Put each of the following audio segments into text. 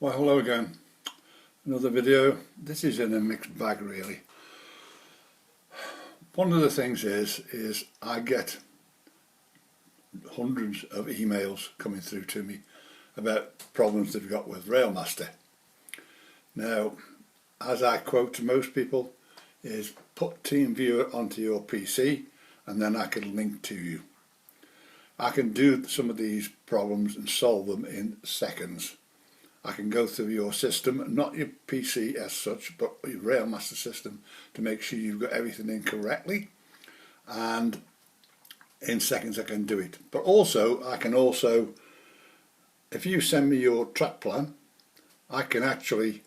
Well, hello again. Another video. This is in a mixed bag really. One of the things is I get hundreds of emails coming through to me about problems they've got with Railmaster. Now, as I quote to most people, is put TeamViewer onto your PC and then I can link to you. I can do some of these problems and solve them in seconds. I can go through your system, not your PC as such, but your Railmaster system to make sure you've got everything in correctly, and in seconds I can do it. But also, I can also, if you send me your track plan, I can actually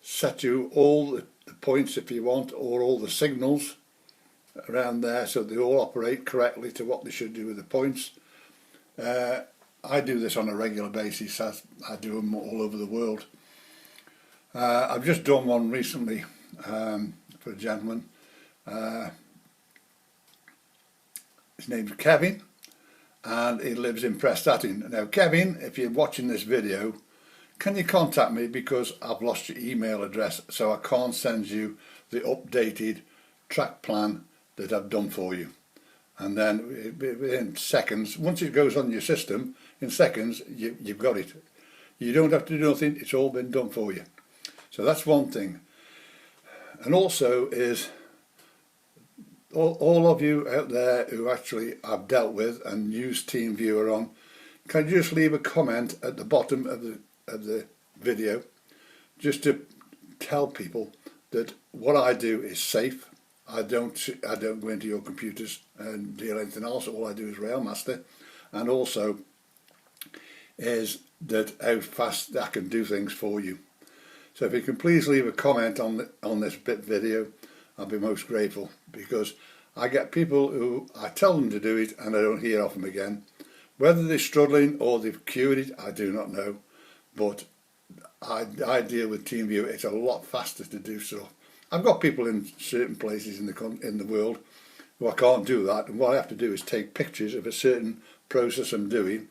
set you all the points if you want, or all the signals around there so they all operate correctly to what they should do with the points. I do this on a regular basis, as I do them all over the world. I've just done one recently for a gentleman. His name's Kevin and he lives in Prestatyn. Now Kevin, if you're watching this video, can you contact me, because I've lost your email address, so I can't send you the updated track plan that I've done for you. And then within seconds, once it goes on your system, in seconds you've got it. You don't have to do nothing, it's all been done for you. So that's one thing. And also is all of you out there who actually I've dealt with and used TeamViewer on, can you just leave a comment at the bottom of the video just to tell people that what I do is safe. I don't go into your computers and deal anything else. All I do is Railmaster, and also is that how fast I can do things for you. So if you can please leave a comment on this video, I'll be most grateful, because I get people who I tell them to do it and I don't hear off them again. Whether they're struggling or they've cured it, I do not know, but I deal with TeamViewer. It's a lot faster to do so. I've got people in certain places in the world who I can't do that, and what I have to do is take pictures of a certain process I'm doing,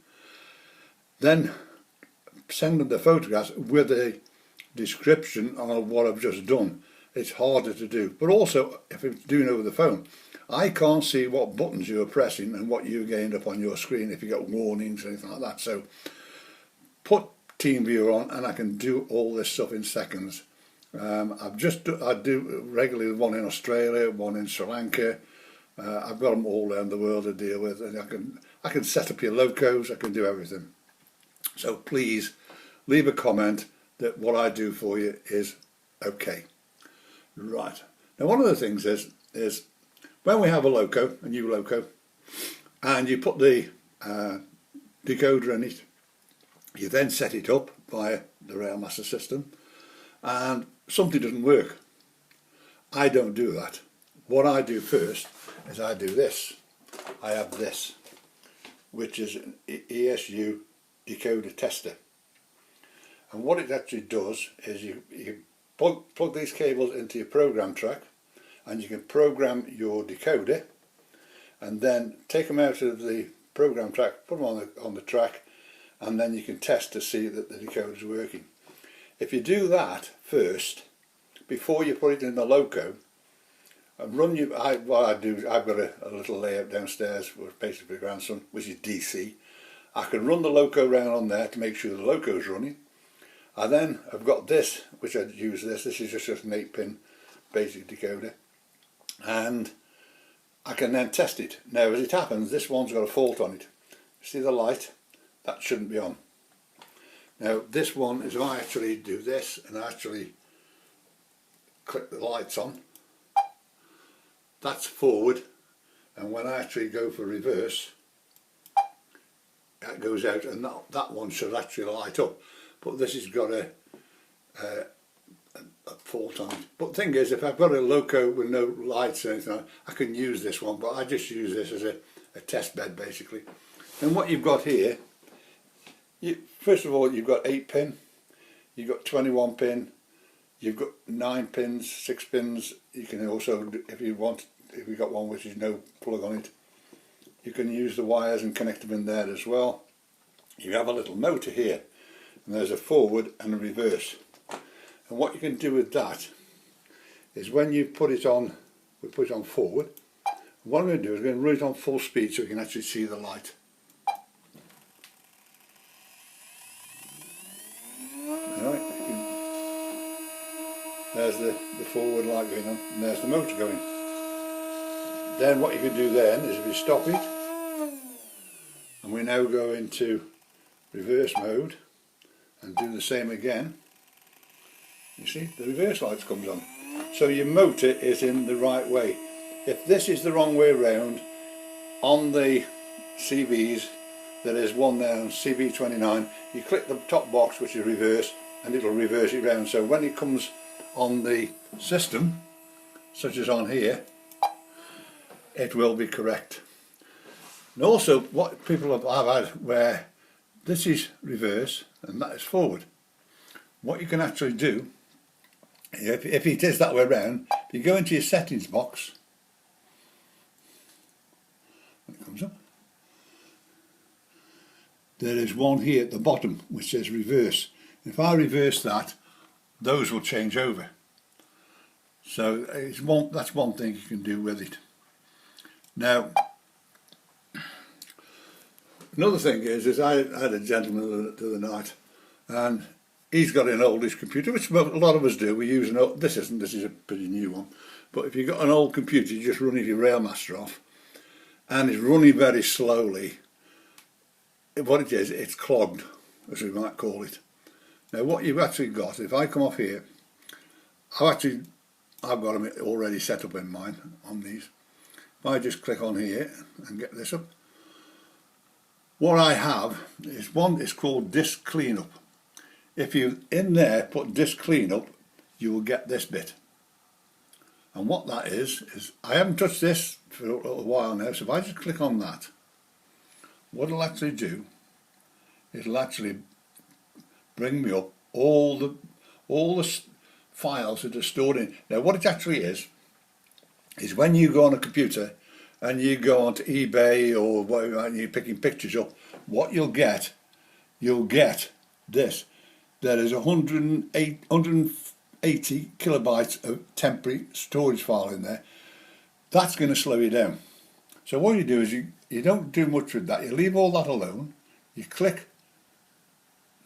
then send them the photographs with a description on what I've just done. It's harder to do. But also, if it's doing over the phone, I can't see what buttons you're pressing and what you're getting up on your screen if you got warnings or anything like that. So put TeamViewer on and I can do all this stuff in seconds. I do regularly one in Australia, one in Sri Lanka. I've got them all around the world to deal with, and I can set up your locos. I can do everything. So please leave a comment that what I do for you is okay. Right. Now one of the things is when we have a loco, a new loco, and you put the decoder in it, you then set it up via the Railmaster system, and something doesn't work. I don't do that. What I do first is I do this. I have this, which is an ESU decoder tester. And what it actually does is you plug these cables into your program track, and you can program your decoder, and then take them out of the program track, put them on the track, and then you can test to see that the decoder is working. If you do that first, before you put it in the loco, and what I do is I've got a little layout downstairs for basically my grandson, which is DC. I can run the loco around on there to make sure the loco is running. I've got this, which I use this is just an 8-pin basic decoder, and I can then test it. Now as it happens, this one's got a fault on it. See the light? That shouldn't be on. Now this one is, if I actually do this and I actually click the lights on, that's forward, and when I actually go for reverse, that goes out, and that one should actually light up. But this has got a fault on it. But the thing is, if I've got a loco with no lights or anything, I can use this one, but I just use this as a test bed basically. And what you've got here, first of all, you've got 8-pin, you've got 21-pin, you've got 9 pins, 6 pins. You can also, if you've got one which is no plug on it, you can use the wires and connect them in there as well. You have a little motor here. and there's a forward and a reverse. And what you can do with that is when you put it on, we put it on forward, what I'm going to do is I'm going to run it on full speed so you can actually see the light. Alright, there's the forward light going on, and there's the motor going. Then what you can do then is if you stop it, and we now go into reverse mode and do the same again, you see the reverse lights comes on. So your motor is in the right way. If this is the wrong way round, on the CVs there is one there on CV29, you click the top box which is reverse and it'll reverse it round, so when it comes on the system, such as on here, it will be correct. And also what people have had where this is reverse and that is forward, what you can actually do, if it is that way around, if you go into your settings box, when it comes up, there is one here at the bottom which says reverse. If I reverse that, those will change over. So that's one thing you can do with it. Now, another thing is I had a gentleman the other night, and he's got an oldish computer, which a lot of us do. We use an old, this is a pretty new one, but if you've got an old computer, you just run your Railmaster off, and it's running very slowly. What it is, it's clogged, as we might call it. Now what you've actually got, if I come off here, I've got them already set up in mine on these. If I just click on here and get this up, what I have is one is called disk cleanup. If you in there put disk cleanup, you will get this bit. And what that is I haven't touched this for a little while now, so if I just click on that, what it'll actually do, it'll actually bring me up all the files that are stored in. Now what it actually is when you go on a computer and you go onto eBay or whatever and you're picking pictures up, what you'll get this. There is 180 kilobytes of temporary storage file in there. That's going to slow you down. So what you do is you don't do much with that. You leave all that alone. You click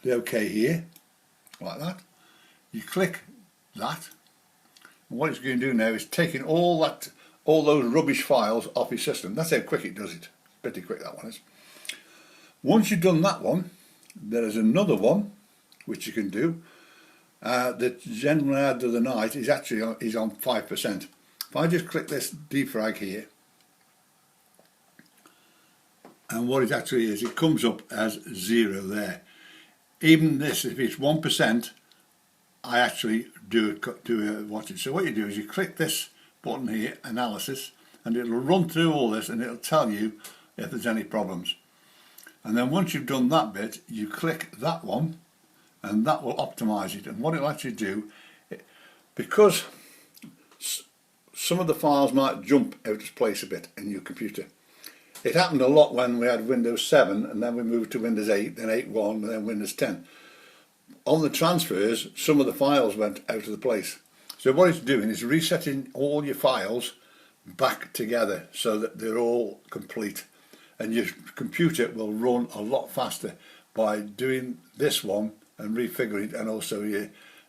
the OK here, like that. You click that. And what it's going to do now is taking all those rubbish files off your system. That's how quick it does it. Pretty quick, that one is. Once you've done that one, there is another one which you can do. The gentleman I had the other night is actually on 5%. If I just click this defrag here, and what it actually is, it comes up as 0 there. Even this, if it's 1%, I actually do watch it. So what you do is you click this button here, analysis, and it'll run through all this and it'll tell you if there's any problems. And then once you've done that bit, you click that one and that will optimize it. And what it'll actually do, because some of the files might jump out of place a bit in your computer. It happened a lot when we had Windows 7 and then we moved to Windows 8, then 8.1 and then Windows 10. On the transfers, some of the files went out of the place. So what it's doing is resetting all your files back together so that they're all complete. And your computer will run a lot faster by doing this one and refiguring it, and also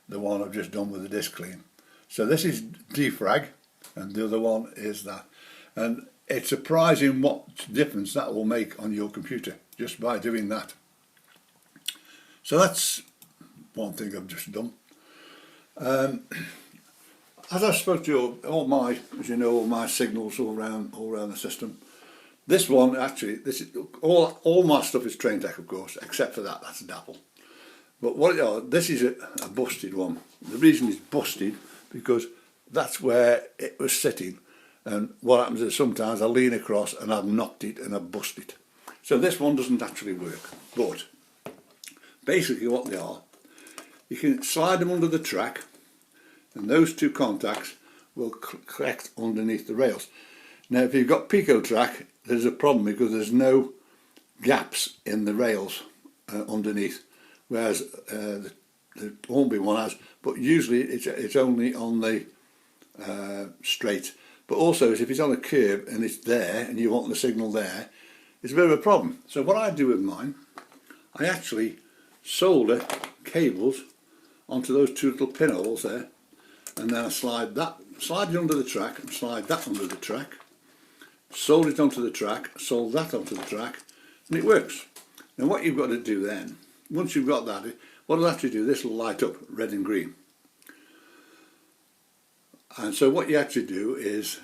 the one I've just done with the disk clean. So this is defrag and the other one is that. And it's surprising what difference that will make on your computer just by doing that. So that's one thing I've just done. As I spoke to you, all my signals all around the system. This one actually, all my stuff is Traintech, of course, except for that's Dapple. But this is a busted one. The reason it's busted because that's where it was sitting. And what happens is sometimes I lean across and I've knocked it and I've busted it. So this one doesn't actually work. But basically what they are, you can slide them under the track and those two contacts will collect underneath the rails. Now if you've got Pico track, there's a problem because there's no gaps in the rails underneath. whereas there won't be one as, but usually it's only on the straight. But also if it's on a curve and it's there and you want the signal there, it's a bit of a problem. So what I do with mine, I actually solder cables onto those two little pinholes there, and then I slide it under the track and slide that under the track, solder it onto the track, solder that onto the track, and it works. Now what you've got to do then, once you've got that, what it'll actually do, this will light up red and green. And so what you actually do is,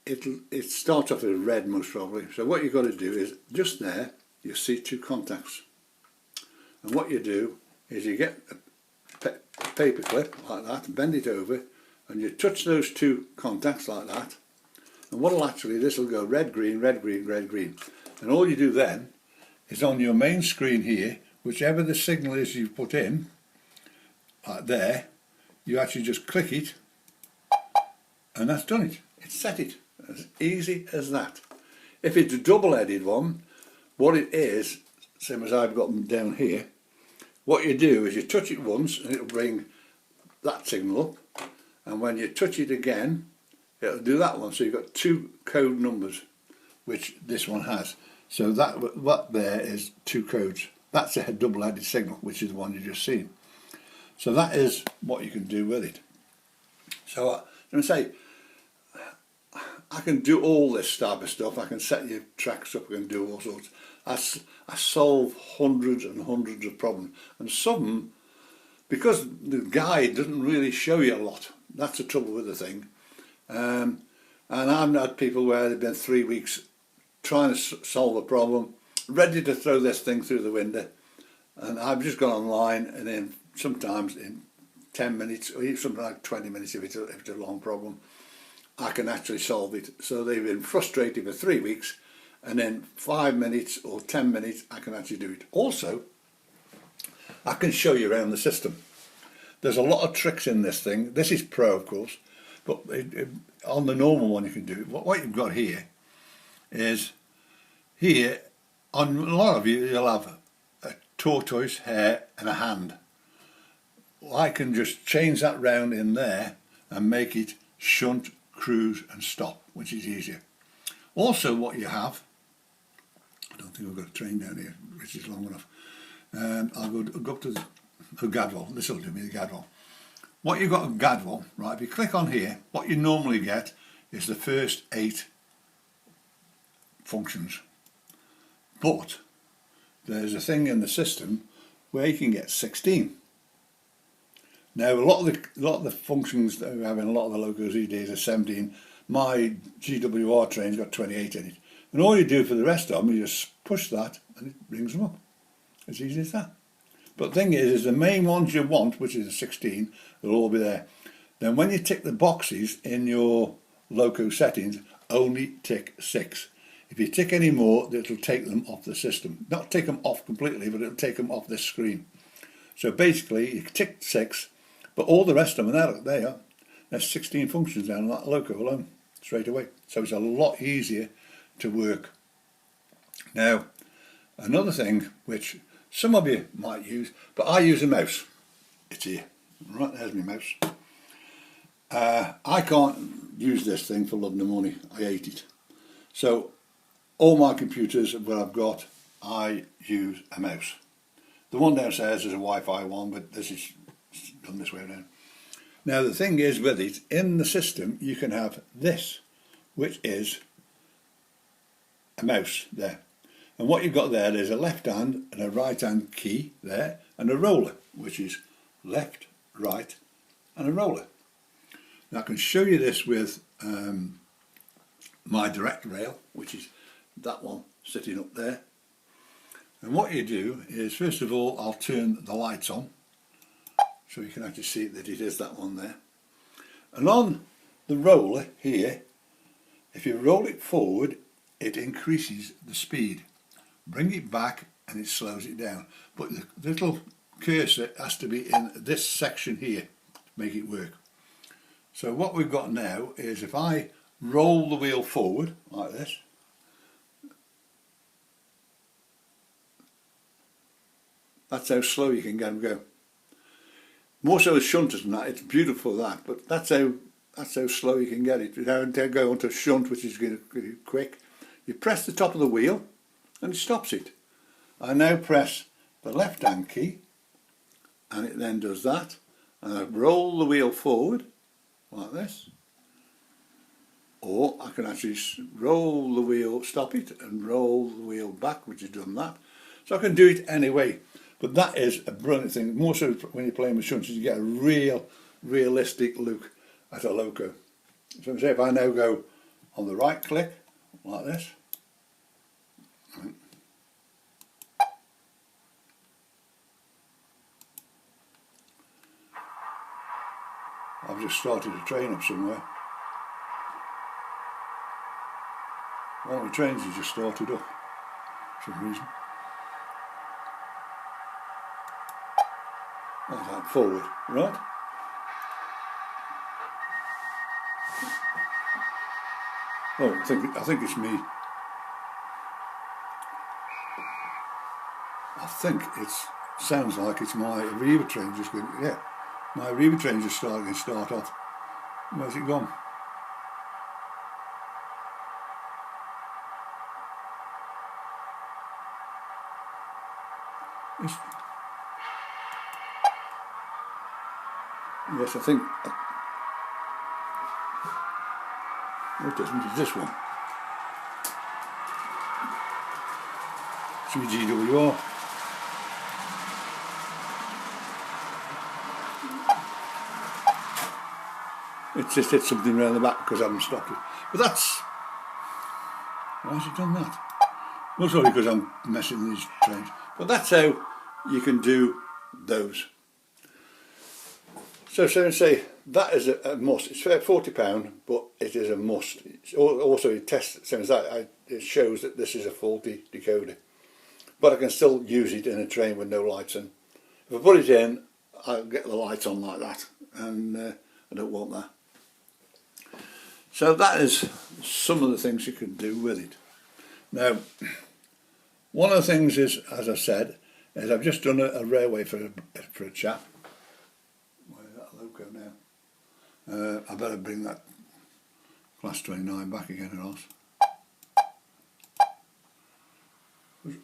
it starts off as red most probably. So what you've got to do is, just there, you see two contacts. And what you do is you get a paper clip like that, bend it over, and you touch those two contacts like that. And what'll actually, this will go red, green, red, green, red, green. And all you do then is on your main screen here, whichever the signal is you've put in, like there, you actually just click it, and that's done it. It's set it. As easy as that. If it's a double-headed one, what it is, same as I've got them down here, what you do is you touch it once and it'll bring that signal up, and when you touch it again, it'll do that one. So you've got two code numbers, which this one has. So that what there is two codes. That's a double-headed signal, which is the one you just seen. So that is what you can do with it. So I'm going to say, I can do all this type of stuff. I can set your tracks up, I can do all sorts. I solve hundreds and hundreds of problems, and some, because the guide doesn't really show you a lot. That's the trouble with the thing. And I've had people where they've been 3 weeks trying to solve a problem, ready to throw this thing through the window, and I've just gone online, and then sometimes in 10 minutes or even something like 20 minutes if it's a long problem, I can actually solve it. So they've been frustrated for 3 weeks, and in 5 minutes or 10 minutes I can actually do it. Also, I can show you around the system. There's a lot of tricks in this thing. This is Pro, of course, but on the normal one you can do it. What you've got here is, here on a lot of you, you'll have a tortoise, hare and a hand. Well, I can just change that round in there and make it shunt, cruise and stop, which is easier. Also what you have, I don't think I've got a train down here which is long enough. I'll go up to the Gadwall. This will do me, the Gadwall. What you've got a Gadwall, right, if you click on here, what you normally get is the first 8 functions. But there's a thing in the system where you can get 16. Now a lot of the functions that we have in a lot of the locos these days are 17. My GWR train's got 28 in it. And all you do for the rest of them, you just push that and it brings them up. As easy as that. But the thing is the main ones you want, which is the 16, will all be there. Then when you tick the boxes in your loco settings, only tick 6. If you tick any more, it'll take them off the system. Not take them off completely, but it'll take them off this screen. So basically, you tick 6, but all the rest of them, there you are. There's 16 functions down on that loco alone, straight away. So it's a lot easier to work. Now, another thing which some of you might use, but I use a mouse. It's here. Right, there's my mouse. I can't use this thing for love nor money. I hate it. So all my computers that I've got, I use a mouse. The one downstairs is a Wi-Fi one, but this is done this way around. Now the thing is with it, in the system you can have this, which is a mouse there. And what you've got there's a left hand and a right hand key there, and a roller, which is left, right and a roller. Now I can show you this with my direct rail, which is that one sitting up there. And what you do is, first of all, I'll turn the lights on so you can actually see that it is that one there. And on the roller here, if you roll it forward, it increases the speed. Bring it back and it slows it down. But the little cursor has to be in this section here to make it work. So what we've got now is, if I roll the wheel forward like this, That's how slow you can get them go. More so as shunters than that, it's beautiful that, but that's how slow you can get it. You don't go onto a shunt which is going to be quick. You press the top of the wheel and it stops it. I now press the left hand key and it then does that, and I roll the wheel forward like this, or I can actually roll the wheel, stop it, and roll the wheel back, which has done that. So I can do it any way. But that is a brilliant thing. More so when you're playing with shunts, you get a realistic look at a loco. So say if I now go on the right click, like this, I've just started a train up somewhere. One of the trains has just started up for some reason. Like that, forward, right? Oh, I think it's me. I think it sounds like it's my Arriva train just going, yeah. My Arriva train just starting to start off. Where's it gone? Yes, I think. No, it doesn't. It's this one. GWR. It's just hit something around the back because I haven't stopped it. But that's... Why has it done that? Not only because I'm messing with these trains. But that's how you can do those. So say that is a must. It's £40, but it is a must. It's also, it tests, same as that, it shows that this is a faulty decoder. But I can still use it in a train with no lights in. If I put it in, I'll get the lights on like that, and I don't want that. So that is some of the things you can do with it. Now, one of the things is, as I said, is I've just done a railway for a chap. Where's that loco now? I better bring that class 29 back again or else.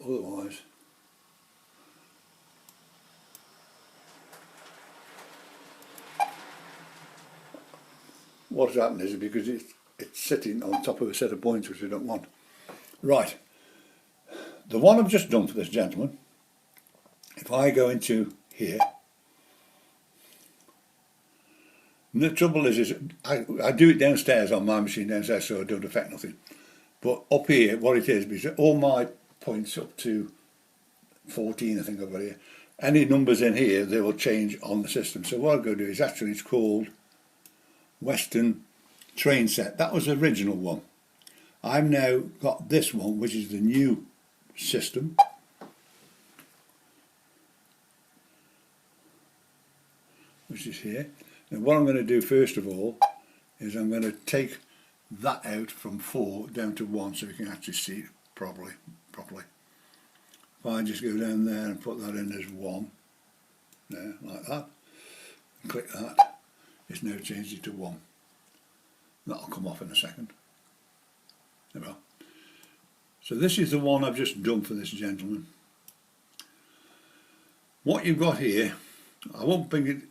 Otherwise, what's happened is because it's sitting on top of a set of points which we don't want. Right, the one I've just done for this gentleman, if I go into here, and the trouble is I do it downstairs on my machine downstairs so it don't affect nothing. But up here, what it is, because all my points up to 14, I think I've got here, any numbers in here, they will change on the system. So what I'm going to do is actually, it's called Western Train Set. That was the original one. I've now got this one, which is the new system. Which is here. And what I'm going to do first of all is I'm going to take that out from 4 down to 1 so you can actually see it properly. If I just go down there and put that in as 1, there, like that, and click that, it's now changed it to 1. That'll come off in a second. There we are. So this is the one I've just done for this gentleman. What you've got here, I won't bring it,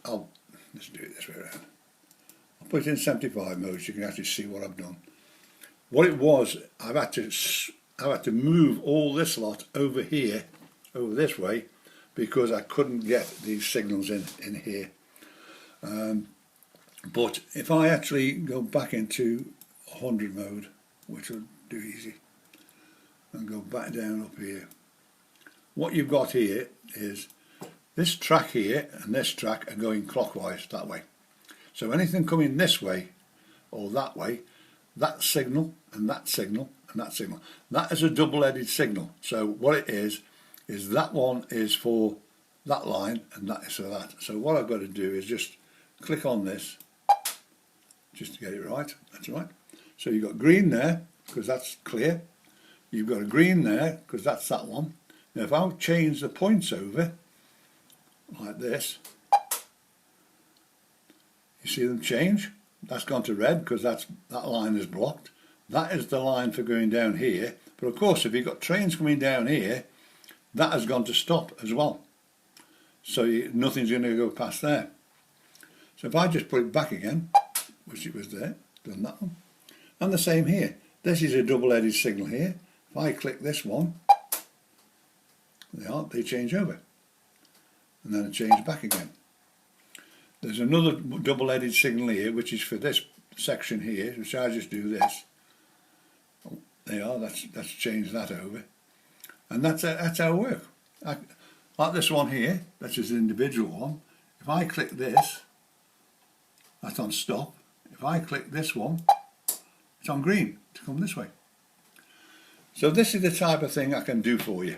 let's do it this way around. I'll put it in 75 mode so you can actually see what I've done. What it was, I've had to move all this lot over here, over this way, because I couldn't get these signals in here. But if I actually go back into 100 mode, which will do easy, and go back down up here, what you've got here is this track here and this track are going clockwise that way. So anything coming this way or that way, that signal and that signal and that signal, that is a double-headed signal. So what it is that one is for that line and that is for that. So what I've got to do is just click on this just to get it right. That's right. So you've got green there because that's clear. You've got a green there because that's that one. Now if I change the points over like this, you see them change. That's gone to red because that line is blocked. That is the line for going down here. But of course, if you've got trains coming down here, that has gone to stop as well. So nothing's going to go past there. So if I just put it back again, which it was there, done that one. And the same here. This is a double-headed signal here. If I click this one, they change over. And then it changes back again. There's another double-headed signal here, which is for this section here, which I just do this. That's changed that over. And that's how it works. Like this one here, that's just an individual one. If I click this, that's on stop. If I click this one, it's on green to come this way. So this is the type of thing I can do for you.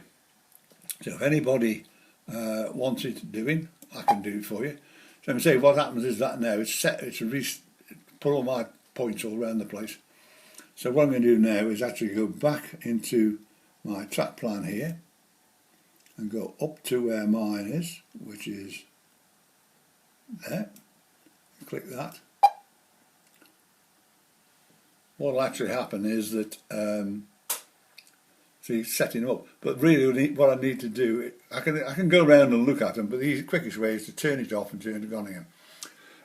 So if anybody wants it doing, I can do it for you. So I'm saying what happens is that now it's set, put all my points all around the place. So what I'm going to do now is actually go back into my track plan here and go up to where mine is, which is there. Click that. What will actually happen is that see, setting them up. But really, what I need to do, I can go around and look at them, but the quickest way is to turn it off and turn it on again.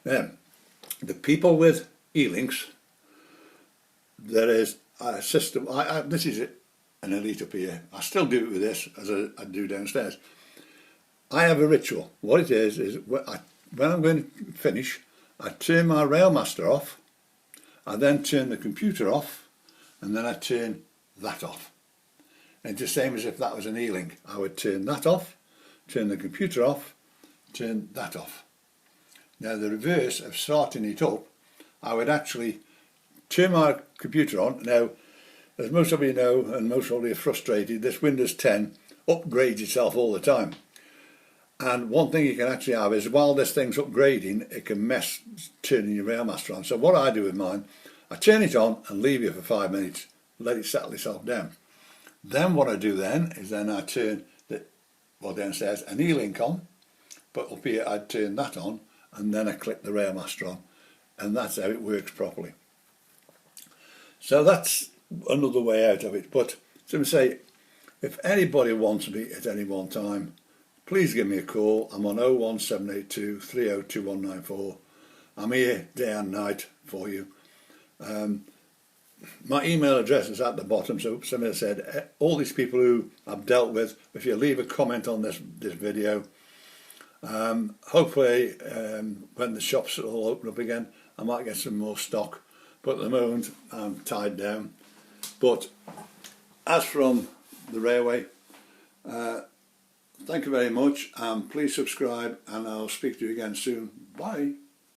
Now, the people with E-links, there is a system. This is an Elite up here. I still do it with this as I do downstairs. I have a ritual. What it is when I'm going to finish, I turn my Railmaster off. I then turn the computer off, and then I turn that off. And it's the same as if that was an E-link. I would turn that off, turn the computer off, turn that off. Now the reverse of starting it up, I would actually turn my computer on. Now, as most of you know, and most of you are frustrated, this Windows 10 upgrades itself all the time. And one thing you can actually have is while this thing's upgrading, it can mess turning your Railmaster on. So what I do with mine, I turn it on and leave it for 5 minutes, let it settle itself down. Then what I do then is I turn downstairs an E-link on, but up here I turn that on, and then I click the Railmaster on, and that's how it works properly. So that's another way out of it. But so I say, if anybody wants me at any one time, please give me a call. I'm on 01782 302194. I'm here day and night for you. My email address is at the bottom, so somebody said, all these people who I've dealt with, if you leave a comment on this video, hopefully when the shops all open up again, I might get some more stock, but at the moment I'm tied down. But as from the railway, thank you very much, please subscribe, and I'll speak to you again soon. Bye.